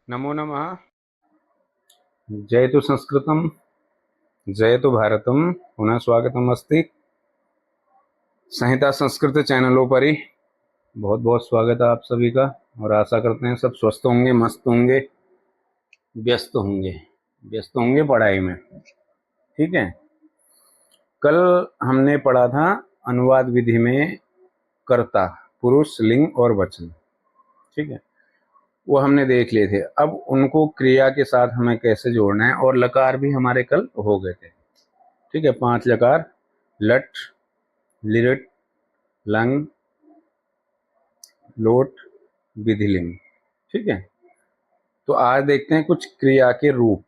नमो नमः। जयतु संस्कृतम, जयतु भारतम। पुनः स्वागतम अस्ति संहिता संस्कृत चैनलों पर ही। बहुत बहुत स्वागत है आप सभी का। और आशा करते हैं सब स्वस्थ होंगे, मस्त होंगे, व्यस्त होंगे। व्यस्त होंगे पढ़ाई में। ठीक है। कल हमने पढ़ा था अनुवाद विधि में कर्ता, पुरुष, लिंग और वचन। ठीक है, वो हमने देख लिए थे। अब उनको क्रिया के साथ हमें कैसे जोड़ना है, और लकार भी हमारे कल हो गए थे। ठीक है, 5 लकार: लट, लिरट, लंग, लोट, विधिलिंग। ठीक है। तो आज देखते हैं कुछ क्रिया के रूप,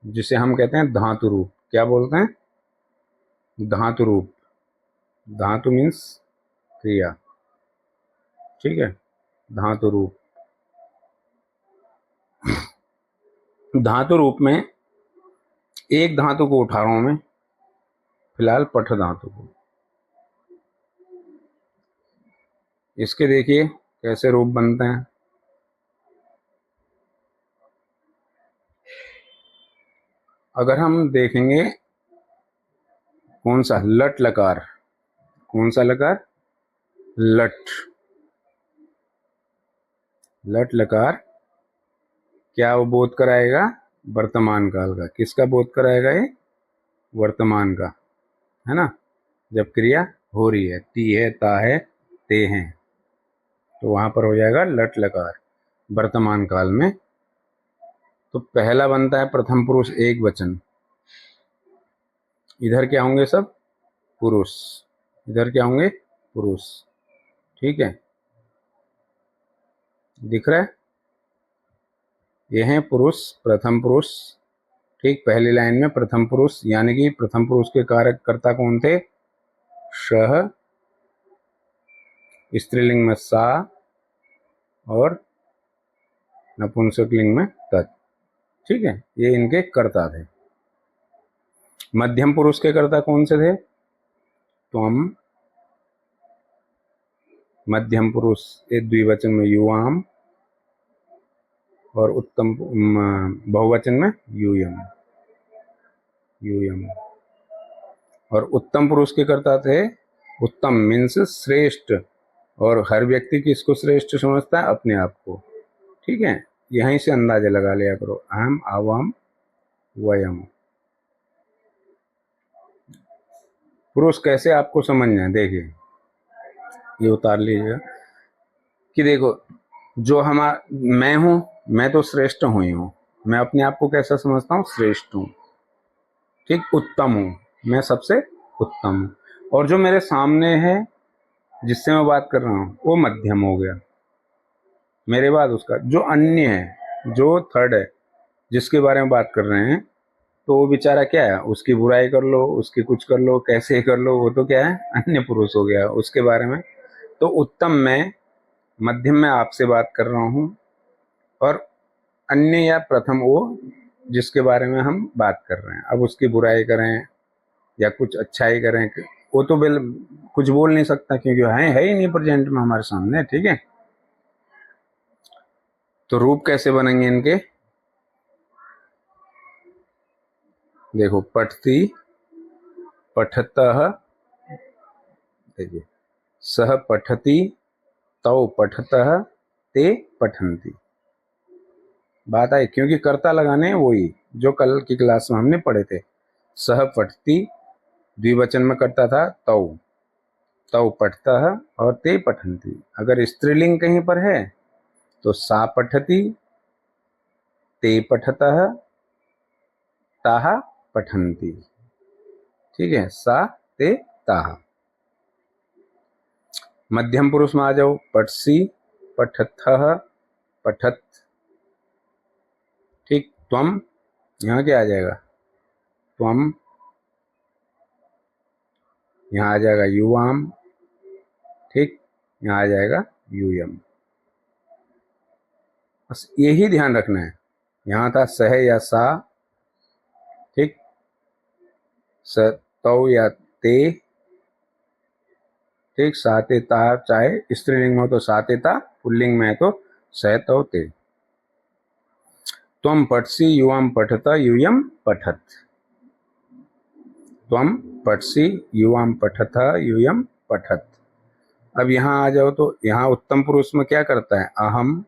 जिसे हम कहते हैं धातु रूप। क्या बोलते हैं? धातु रूप। धातु मीन्स क्रिया। ठीक है, धातु रूप। धातु रूप में एक धातु को उठा रहा हूं मैं फिलहाल, पठ धातु को। इसके देखिए कैसे रूप बनते हैं। अगर हम देखेंगे कौन सा लट लकार, कौन सा लकार? लट। लट लकार क्या वो बोध कराएगा? वर्तमान काल का। किसका बोध कराएगा ये? वर्तमान का, है ना। जब क्रिया हो रही है, ती है, ता है, ते हैं, तो वहां पर हो जाएगा लट लकार वर्तमान काल में। तो पहला बनता है प्रथम पुरुष एक वचन। इधर क्या होंगे? सब पुरुष। इधर क्या होंगे? पुरुष। ठीक है, दिख रहा है? ये है पुरुष, प्रथम पुरुष। ठीक, पहली लाइन में प्रथम पुरुष, यानी कि प्रथम पुरुष के कारक कर्ता कौन थे? शह, स्त्रीलिंग में सा, और नपुंसक लिंग में तत्। ठीक है, ये इनके कर्ता थे। मध्यम पुरुष के कर्ता कौन से थे? त्वम। मध्यम पुरुष ये द्विवचन में युवाम, और उत्तम बहुवचन में यूयम। यूयम। और उत्तम पुरुष के कर्ता थे, उत्तम मीन्स श्रेष्ठ। और हर व्यक्ति किसको श्रेष्ठ समझता है? अपने आप को। ठीक है, यहीं से अंदाजा लगा लिया करो। अहम, आवाम, वयम। पुरुष कैसे आपको समझना है, देखिए ये उतार लीजिएगा कि देखो, जो मैं हूं, मैं तो श्रेष्ठ हूं ही हूं। मैं अपने आप को कैसा समझता हूं? श्रेष्ठ हूं। ठीक, उत्तम हूं, मैं सबसे उत्तम हूं। और जो मेरे सामने है, जिससे मैं बात कर रहा हूं, वो मध्यम हो गया। मेरे बाद उसका जो अन्य है, जो थर्ड है, जिसके बारे में बात कर रहे हैं, तो वो बेचारा क्या है? उसकी बुराई कर लो, उसकी कुछ कर लो, कैसे कर लो, वो तो क्या है? अन्य पुरुष हो गया उसके बारे में। तो उत्तम मैं, मध्यम में आपसे बात कर रहा हूं, और अन्य या प्रथम वो जिसके बारे में हम बात कर रहे हैं। अब उसकी बुराई करें या कुछ अच्छाई करें, वो तो कुछ बोल नहीं सकता, क्योंकि है ही नहीं प्रेजेंट में हमारे सामने। ठीक है, तो रूप कैसे बनेंगे इनके? देखो, पठती, पठतः, देखिए, सह पठती, तौ पठतः, ते पठन्ति। बात आई, क्योंकि कर्ता लगाने वही जो कल की क्लास में हमने पढ़े थे। सह पठती द्विवचन में करता था तौ, तौ पठतः, और ते पठन्ति। अगर स्त्रीलिंग कहीं पर है तो सा पठती, ते पठतः, ताः पठन्ति। ठीक है, सा, ते, ताः। मध्यम पुरुष में आ जाओ, पठसी, पठथः, पठत। ठीक, त्वम, यहाँ क्या आ जाएगा? त्वम। यहाँ आ जाएगा युवाम। ठीक, यहाँ आ जाएगा यूयम। बस यही ध्यान रखना है। यहाँ था सह या सा। ठीक, स, तौ या ते। ठीक, साते ता, चाहे स्त्रीलिंग में हो तो साते ता, पुल्लिंग में है तो सह तौ ते। त्वम पठसि युवाम पठत यूयम पठत। त्वम पठसि युवाम पठत यूयम पठत। अब यहाँ आ जाओ तो यहाँ उत्तम पुरुष में क्या करता है? अहम,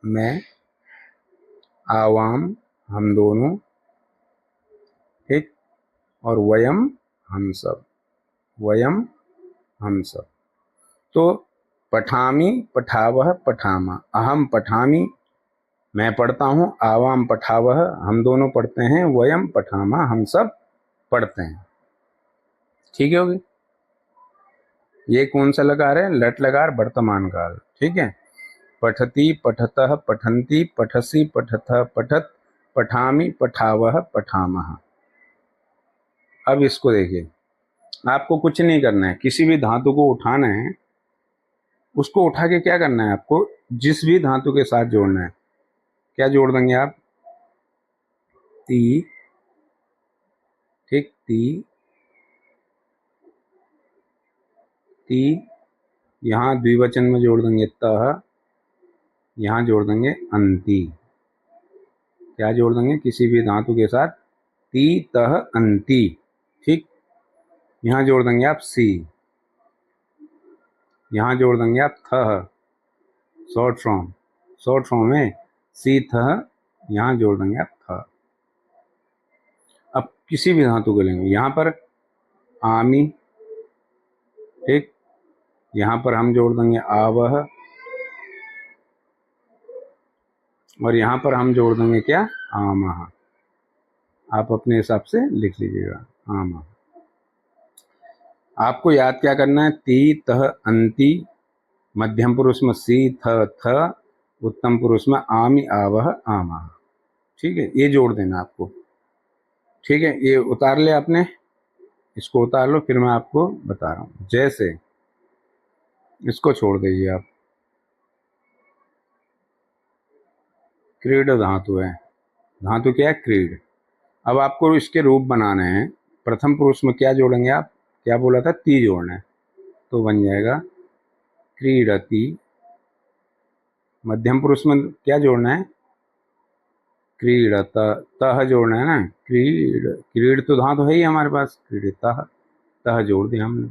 मैं, आवाम, हम दोनों, ठीक, और वयम, हम सब, वयम, हम सब। तो पठामि, पठावह, पठामा। अहम पठामि, मैं पढ़ता हूँ। आवाम पठावह, हम दोनों पढ़ते हैं। वयम पठामा, हम सब पढ़ते हैं। ठीक है, होगी। ये कौन सा लकार है? लट लकार, वर्तमान काल। ठीक है। पठति, पठतः, पठन्ति, पठसि, पठतः, पठत, पठामि, पठावह, पठामः। अब इसको देखिए, आपको कुछ नहीं करना है, किसी भी धातु को उठाना है, उसको उठा के क्या करना है आपको? जिस भी धातु के साथ जोड़ना है, क्या जोड़ देंगे आप? ती, ठीक, ती, ती, यहाँ द्विवचन में जोड़ देंगे तह, यहाँ जोड़ देंगे अंति। क्या जोड़ देंगे? किसी भी धातु के साथ ती, तह, अंति। ठीक, यहाँ जोड़ देंगे आप सी, यहाँ जोड़ देंगे आप थह, शॉर्ट फॉर्म है सी थह, यहाँ जोड़ देंगे आप थह। अब किसी भी धातु को लेंगे, यहाँ पर आमी, ठीक, यहाँ पर हम जोड़ देंगे आवह, और यहाँ पर हम जोड़ देंगे क्या? आमह। आप अपने हिसाब से लिख लीजिएगा, आमह। आपको याद क्या करना है? ती, तह, अंति, मध्यम पुरुष में सी, थ, उत्तम पुरुष में आमी, आवह, आमह। ठीक है, ये जोड़ देना आपको। ठीक है, ये उतार ले आपने, इसको उतार लो, फिर मैं आपको बता रहा हूँ। जैसे इसको छोड़ दीजिए आप, क्रीड धातु है। धातु क्या है? क्रीड। अब आपको इसके रूप बनाने हैं। प्रथम पुरुष में क्या जोड़ेंगे आप? क्या बोला था? ती जोड़ना है, तो बन जाएगा क्रीडति। मध्यम पुरुष में क्या जोड़ना है? क्रीडत। तह जोड़ना है ना, क्रीड तो धातु है ही हमारे पास, क्रीडतः, तह जोड़ दिया हमने।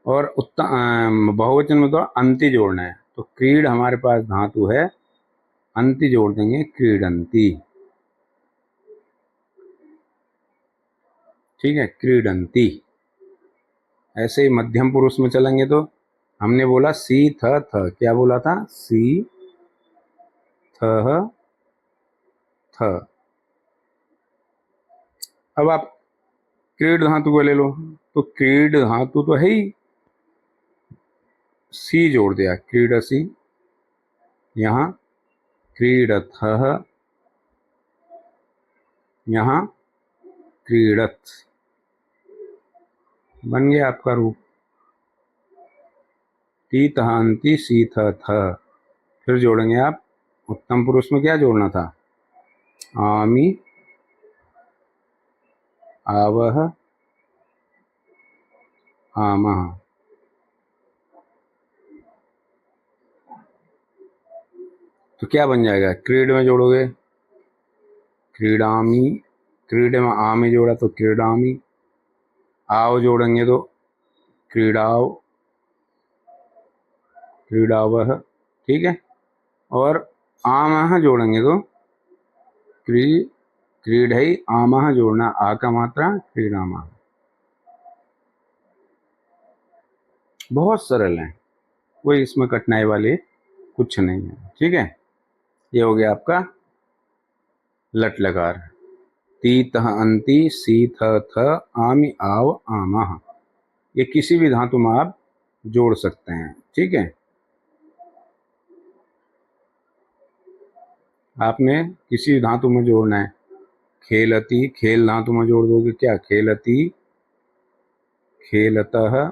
और बहुवचन में तो अंति जोड़ना है, तो क्रीड हमारे पास धातु है, अंति जोड़ देंगे, क्रीडंती। ठीक है, क्रीडंती। ऐसे ही मध्यम पुरुष में चलेंगे तो हमने बोला सी थ, क्या बोला था? सी थ, थ। अब आप क्रीड धातु को ले लो, तो क्रीड धातु तो है ही, सी जोड़ दिया, क्रीडसी। यहाँ क्रीडथः, यहाँ क्रीडत। बन गया आपका रूप। ती, तह, अंति, सी, थ, थ। फिर जोड़ेंगे आप, उत्तम पुरुष में क्या जोड़ना था? आमी, आवह, आमः। तो क्या बन जाएगा? क्रीड में जोड़ोगे क्रीडामी, क्रीड में आ में जोड़ा तो क्रीडामी, आव जोड़ेंगे तो क्रीडाव, क्रीडावह। ठीक है, और आमह जोड़ेंगे तो क्रीड है, आमह जोड़ना, आ का मात्रा, क्रीडामह। बहुत सरल है, कोई इसमें कठिनाई वाली कुछ नहीं है। ठीक है, ये हो गया आपका लट लकार। ती, तह, अंति, सी, थ, आमी, आव, आमः। ये किसी भी धातु में आप जोड़ सकते हैं। ठीक है, आपने किसी भी धातु में जोड़ना है। खेलती, खेल धातु में जोड़ दोगे क्या? खेलती, खेलतः,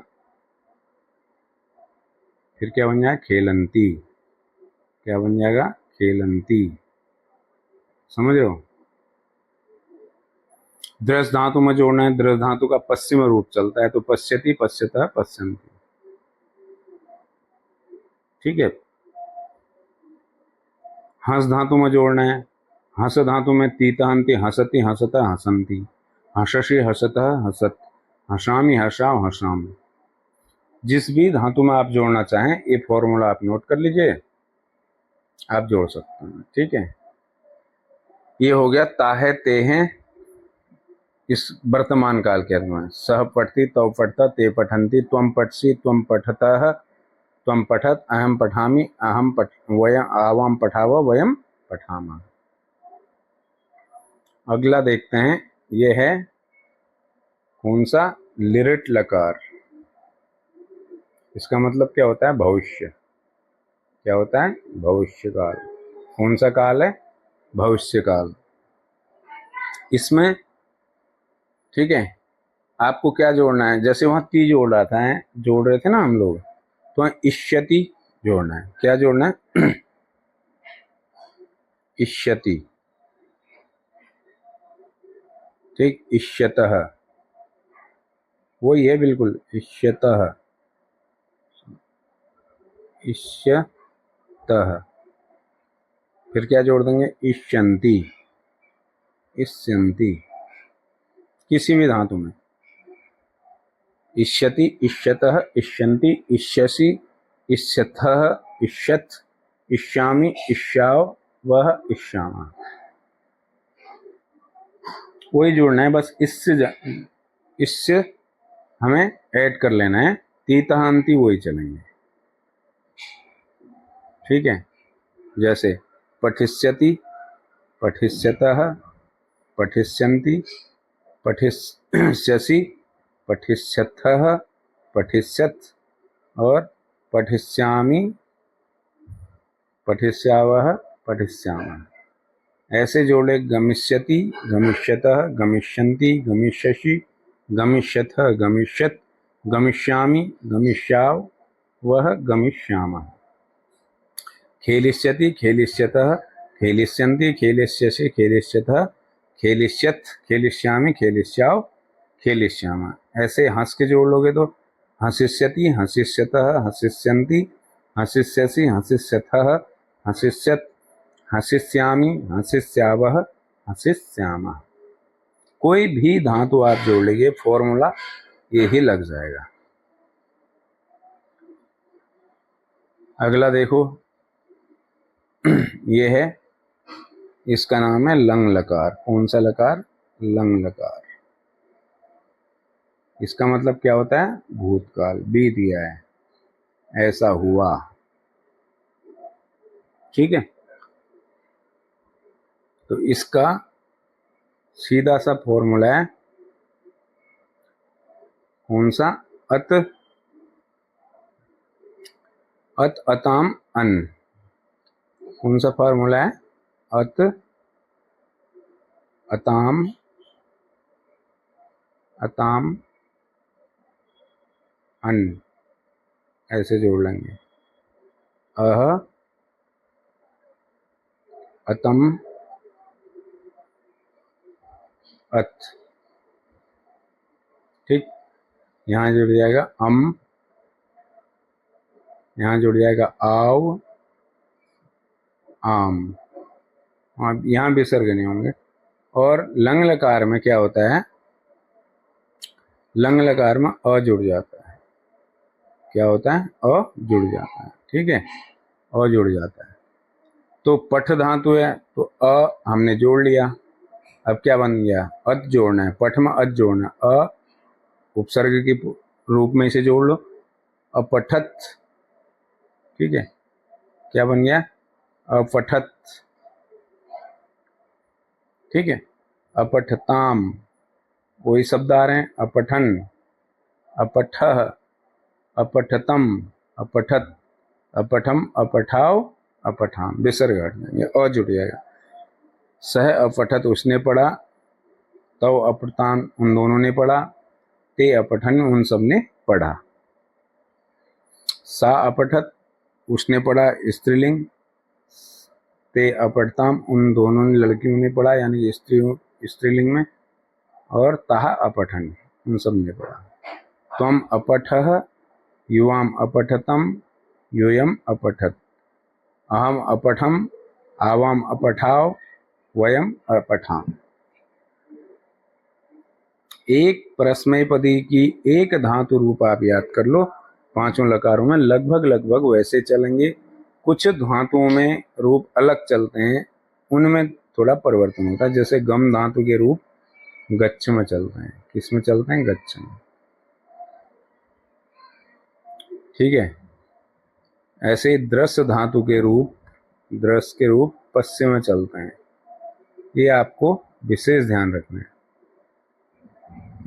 फिर क्या बन जाएगा? खेलंती। क्या बन जाएगा? खेलंती। समझ रहे हो? दृढ़ धातु में जोड़ना है, दृढ़ धातु का पश्चिम रूप चलता है, तो पश्यति, पश्यतः, पश्यन्ति। ठीक है, हंस धातु में जोड़ना है। हंस धातु में तीतांति हसति हसत हसंती, हसषि हसत हसत, हसामी हसाव हसाम। जिस भी धातु में आप जोड़ना चाहें ये फॉर्मूला आप नोट कर लीजिए, आप जोड़ सकते हैं। ठीक है, ये हो गया ताहे ते हैं इस वर्तमान काल के अर्थ में। सह पठती तव पठता ते पठंती त्वम पठसी त्वम पठतः त्वम पठत अहम पठामि अहम पठ वयम आवाम पठाव वयम पठामा। अगला देखते हैं, ये है कौन सा, लिरिट लकार। इसका मतलब क्या होता है, भविष्य। क्या होता है, भविष्य काल। कौन सा काल है, भविष्य काल। इसमें ठीक है, आपको क्या जोड़ना है, जैसे वहां ती जोड़ रहे थे ना हम लोग, तो इष्यति जोड़ना है। क्या जोड़ना है, इष्यति। ठीक, इष्यतः वही है बिल्कुल, इष्यतः इष्यतः। फिर क्या जोड़ देंगे, इष्यन्ति इष्यन्ति। किसी भी धातु में इष्यति इष्यतः इष्यन्ति इष्यसि इष्यथः इष्यथ इष्यामि इष्याव वह इष्यामा। वही जोड़ना है बस, इससे हमें ऐड कर लेना है। तीतहांति वही चलेंगे। ठीक है, जैसे पठिष्यति पठिष्यतः पठिष्यन्ति पठिष्यसि पठिष्यथः पठिष्यथ और पठिष्यामि पठिष्यावः पठिष्यामः। ऐसे जोड़े गमिष्यति गमिष्यतः गमिष्यन्ति गमिष्यसि गमिष्यथः गमिष्यत् गमिष्यामि गमिष्याव वह गमिष्यामः। खेलिष्यति खेलिष्यतः खेलिष्यन्ति खेलिष्यसि खेलिष्यतः खेलिष्यथ खेलिष्यामि खेलिष्याव खेलिष्यामः। ऐसे हंस के जोड़ लोगे तो हंसिष्यति हंसिष्यतः हंसिष्यन्ति हंसिष्यसि हंसिष्यथः हंसिष्यत् हंसिष्यामि हंसिष्यावः हंसिष्यामः। कोई भी धातु आप जोड़ लीजिए, फॉर्मूला यही लग जाएगा। अगला देखो, ये है, इसका नाम है लंग लकार। कौन सा लकार, लंग लकार। इसका मतलब क्या होता है, भूतकाल, बीत गया है, ऐसा हुआ। ठीक है, तो इसका सीधा सा फॉर्मूला है कौन सा, अत अत अताम अन। कौन सा फॉर्मूला है, अत अताम अताम अन। ऐसे जोड़ लेंगे, अह अतम अत। ठीक, यहाँ जुड़ जाएगा अम, यहाँ जुड़ जाएगा आव आम, यहाँ विसर्ग नहीं होंगे। और लंग लकार में क्या होता है, लंग लकार में अ जुड़ जाता है। क्या होता है, अ जुड़ जाता है। ठीक है, अ जुड़ जाता है। तो पठ धातु है तो अ हमने जोड़ लिया। अब क्या बन गया, अत जोड़ना है, पठ में अत जोड़ना है, अ उपसर्ग के रूप में इसे जोड़ लो, अपठत। ठीक है, क्या बन गया, अपठत। ठीक है, अपठताम, वही शब्द आ रहे हैं, अपठन अपठः अपठतम अपठत अपठम अपठाव अपठाम। विसर्ग हट जाएंगे, अ जुड़ जाएगा। सह अपठत उसने पढ़ा, तव अपठान उन दोनों ने पढ़ा, ते अपठन उन सब ने पढ़ा। सा अपठत उसने पढ़ा स्त्रीलिंग, ते अपठताम उन दोनों ने लड़कियों ने पढ़ा यानी स्त्रीलिंग में, और ताहा अपठन उन सब ने पढ़ा। त्वम अपठः युवाम अपठतम यूयम अपठत, अहम अपठम आवाम अपठाव, वयम अपठाम। एक परस्मैपदी की एक धातु रूप आप याद कर लो, पांचों लकारों में लगभग वैसे चलेंगे। कुछ धातुओं में रूप अलग चलते हैं, उनमें थोड़ा परिवर्तन होता है। जैसे गम धातु के रूप गच्छ में चलते हैं। किस में चलते हैं? गच्छ में। ठीक है। ऐसे द्रस धातु के रूप, द्रस के रूप पश्चिम में चलते हैं। ये आपको विशेष ध्यान रखना है,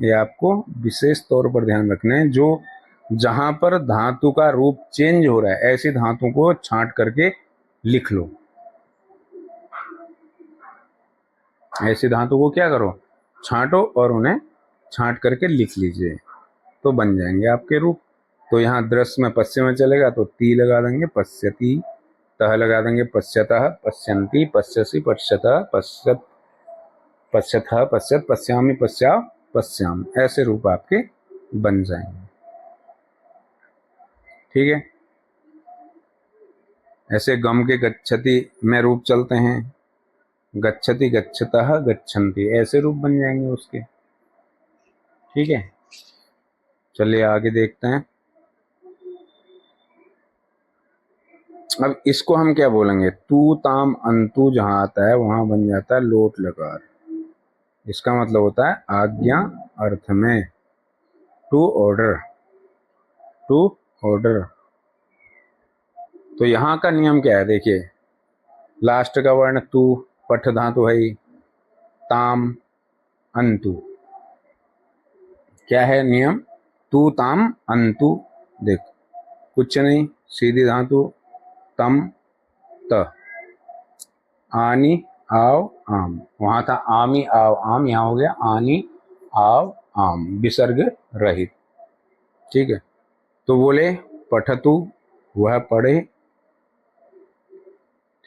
ये आपको विशेष तौर पर ध्यान रखना है। जो जहां पर धातु का रूप चेंज हो रहा है, ऐसी धातु को छांट करके लिख लो। ऐसी धातु को क्या करो? छांटो और उन्हें छांट करके लिख लीजिए, तो बन जाएंगे आपके रूप। तो यहाँ दृश्य में पश्चिम में चलेगा तो ती लगा देंगे, पश्यति। तह लगा देंगे, पश्यतः, पश्यन्ति, पश्यसि, पश्यतः, पश्यत, पश्यतः, पश्यत, पश्यामि, पश्या, पश्याम। ऐसे रूप आपके बन जाएंगे। ठीक है। ऐसे गम के गच्छति में रूप चलते हैं, गच्छति, गच्छतः, गच्छन्ति, ऐसे रूप बन जाएंगे उसके। ठीक है। चलिए आगे देखते हैं। अब इसको हम क्या बोलेंगे? तू ताम अंतु जहां आता है वहां बन जाता है लोट लकार। इसका मतलब होता है आज्ञा अर्थ में, टू ऑर्डर, टू ऑर्डर। तो यहाँ का नियम क्या है? देखिए, लास्ट का वर्ण तू, पठ धातु है, ताम अंतु। क्या है नियम? तू ताम अंतु। देख, कुछ नहीं, सीधी धातु, तम त, आनी आव आम। वहां था आमी आव आम, यहाँ हो गया आनी आव आम, विसर्ग रहित। ठीक है। तो बोले पठतु, वह पढ़े।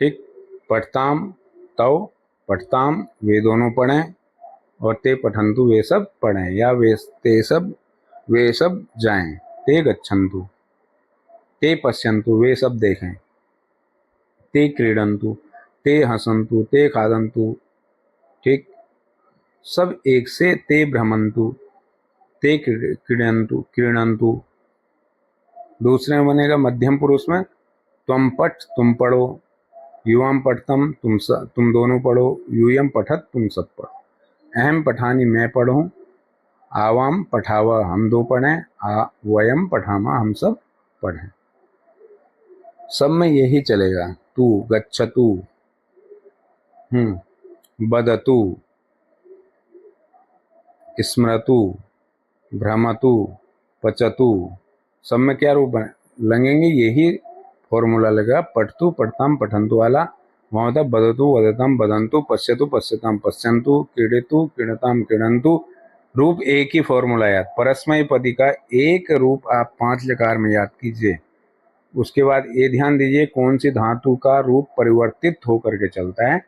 ठीक। पठताम, तव, पठताम, वे दोनों पढ़ें। और ते पठंतु, वे सब पढ़ें। या वे वे सब जाएं। ते गच्छन्तु, ते पश्यन्तु, वे सब देखें। ते क्रीडन्तु, ते हसन्तु, ते खादन्तु। ठीक। सब एक से। ते भ्रमन्तु, ते क्रीडन्तु। दूसरे में बनेगा मध्यम पुरुष में, त्वम पठ, तुम पढ़ो। युवाम पठतम, तुम दोनों पढ़ो। यूयम पठत, तुम सब पढ़ो। अहम पठानी, मैं पढ़ूं। आवाम पठावा, हम दो पढ़ें। वयम पठामा, हम सब पढ़ें। सब में यही चलेगा। तू, गच्छतु, बदतु, स्मृतु, भ्रमतु, पचतु। सब में क्या रूप लगेंगे? यही फॉर्मूला लगा। पठतु, पठताम, पठंतु वाला वहां होता बदतु, वदताम, बदंतु, पश्यतु, पश्यताम, पश्यन्तु, क्रीडेतु, क्रीडताम, क्रीडन्तु। रूप एक ही फॉर्मूला याद। परस्मय पदी का एक रूप आप 5 लकार में याद कीजिए। उसके बाद ये ध्यान दीजिए कौन सी धातु का रूप परिवर्तित होकर के चलता है,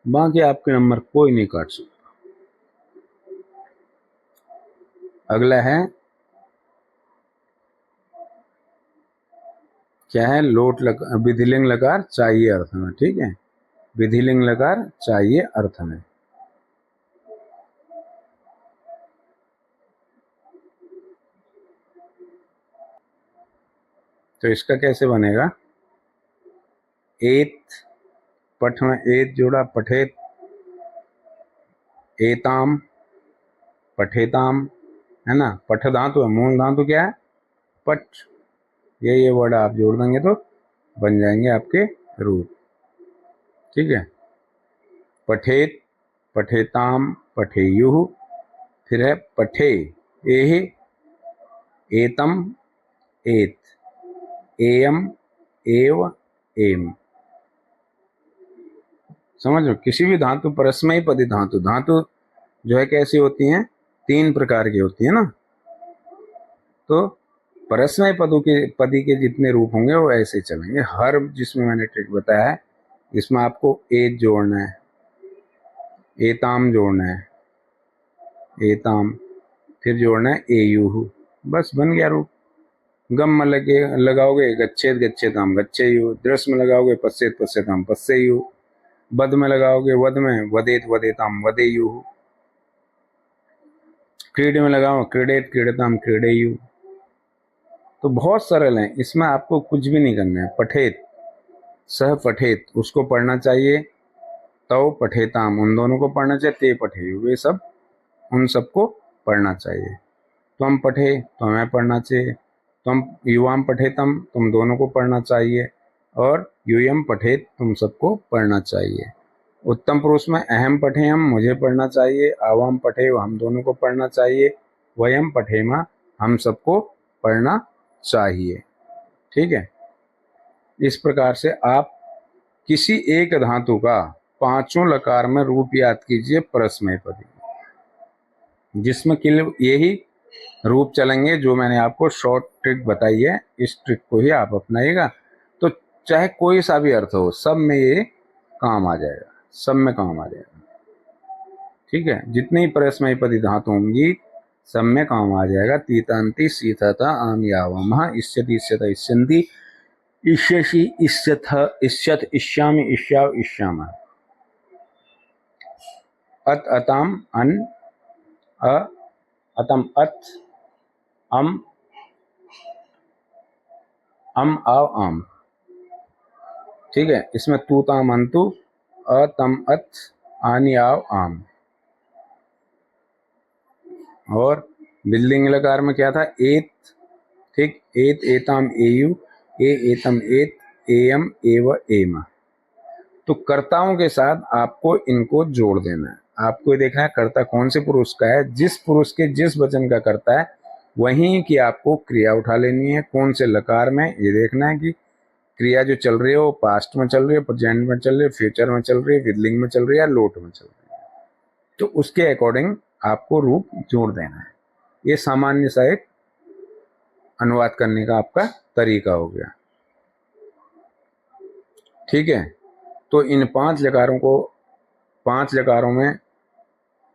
बाकी आपके नंबर कोई नहीं काट सकता। अगला है क्या है? लोट लकार, विधिलिंग लकार चाहिए अर्थ में। ठीक है। विधिलिंग लकार चाहिए अर्थ में। तो इसका कैसे बनेगा? एत, पठ में एत जोड़ा, पठेत। एताम, पठेताम, है ना। पठ धातु है, मूल धातु क्या है? पठ। ये वर्ड आप जोड़ देंगे तो बन जाएंगे आपके रूप। ठीक है। पठेत, पठेताम, पठेयुः। फिर है पठे, एहि, एतम, एत, एयम, एव, एम। समझ लो, किसी भी धातु, परस्मय पदी धातु, धातु जो है कैसी होती हैं? 3 प्रकार की होती है ना। तो परस्मय पदी के जितने रूप होंगे वो ऐसे चलेंगे। हर जिसमें मैंने ट्रिक बताया है, इसमें आपको एत जोड़ना है, एताम जोड़ना है, एताम, फिर जोड़ना है एयुः। बस बन गया रूप। गम में लगाओगे गच्छेत, गच्छेताम, गच्छेयुः। दृश्य में लगाओगे पश्येत, पश्यताम, पश्येयुः। वद में लगाओगे वद में, वदेत वदेताम वदेयुः। क्रीड में लगाओ क्रीडेत क्रीडताम क्रीडेयुः। तो बहुत सरल है, इसमें आपको कुछ भी नहीं करना है। पठेत, सह पठेत उसको पढ़ना चाहिए, तव पठेताम उन दोनों को पढ़ना चाहिए, ते पठेयु वे सब उन सबको पढ़ना चाहिए। त्वम पठे तो हमें पढ़ना चाहिए, तुम युवाम पठेतम तुम दोनों को पढ़ना चाहिए, और यूयम पठेत तुम सबको पढ़ना चाहिए। उत्तम पुरुष में अहम पठेयम मुझे पढ़ना चाहिए, आवाम पठे हम दोनों को पढ़ना चाहिए, वयम पठेमा हम सबको पढ़ना चाहिए। ठीक है, इस प्रकार से आप किसी एक धातु का पांचों लकार में रूप याद कीजिए परस्मैपदी, जिसमें केवल यही रूप चलेंगे जो मैंने आपको शॉर्ट ट्रिक बताई है। इस ट्रिक को ही आप अपनाइएगा, तो चाहे कोई सा भी अर्थ हो सब में ये काम आ जाएगा, सब में काम आ जाएगा। ठीक है, जितनी परस्मैपदी धातु होंगी सब में काम आ जाएगा। तीतांति सीतता आम यावमः इष्यति इष्यत इष्यन्ति इष्यसि इष्यथ इष्यत इष्यामि इष्याव इष्यामः। अत अताम अन अ अतम अत अम आव आम। ठीक है, इसमें तू ताम अंतु अतम अत आनी आव आम। और बिल्डिंग लकार में क्या था, एत। ठीक, एत एताम एयु ए एतम एत एयम एव एम। तो कर्ताओं के साथ आपको इनको जोड़ देना है। आपको ये देखना है कर्ता कौन से पुरुष का है, जिस पुरुष के जिस वचन का कर्ता है वहीं की आपको क्रिया उठा लेनी है। कौन से लकार में ये देखना है कि क्रिया जो चल रही है वो पास्ट में चल रही है, प्रेजेंट में चल रही है, फ्यूचर में चल रही है, विदलिंग में चल रही है या लोट में चल रही है। तो उसके अकॉर्डिंग आपको रूप जोड़ देना है। ये सामान्य सा एक अनुवाद करने का आपका तरीका हो गया। ठीक है, तो इन पांच लकारों में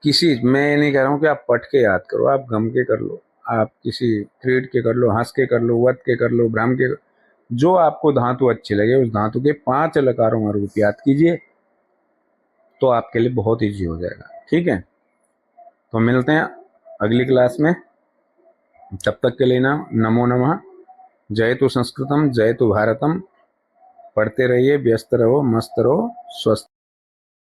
किसी, मैं नहीं कह रहा हूं कि आप पढ़ के याद करो, आप गम के कर लो, आप किसी क्रीड के कर लो, हंस के कर लो, वत के कर लो, भ्रम के, जो आपको धातु अच्छी लगे उस धातु के 5 लकारों में रूप याद कीजिए, तो आपके लिए बहुत ईजी हो जाएगा। ठीक है, तो मिलते हैं अगली क्लास में, तब तक के लिए ना नमो नमः। जयतु संस्कृतम जयतु भारतम। पढ़ते रहिए, व्यस्त रहो, मस्त रहो, स्वस्थ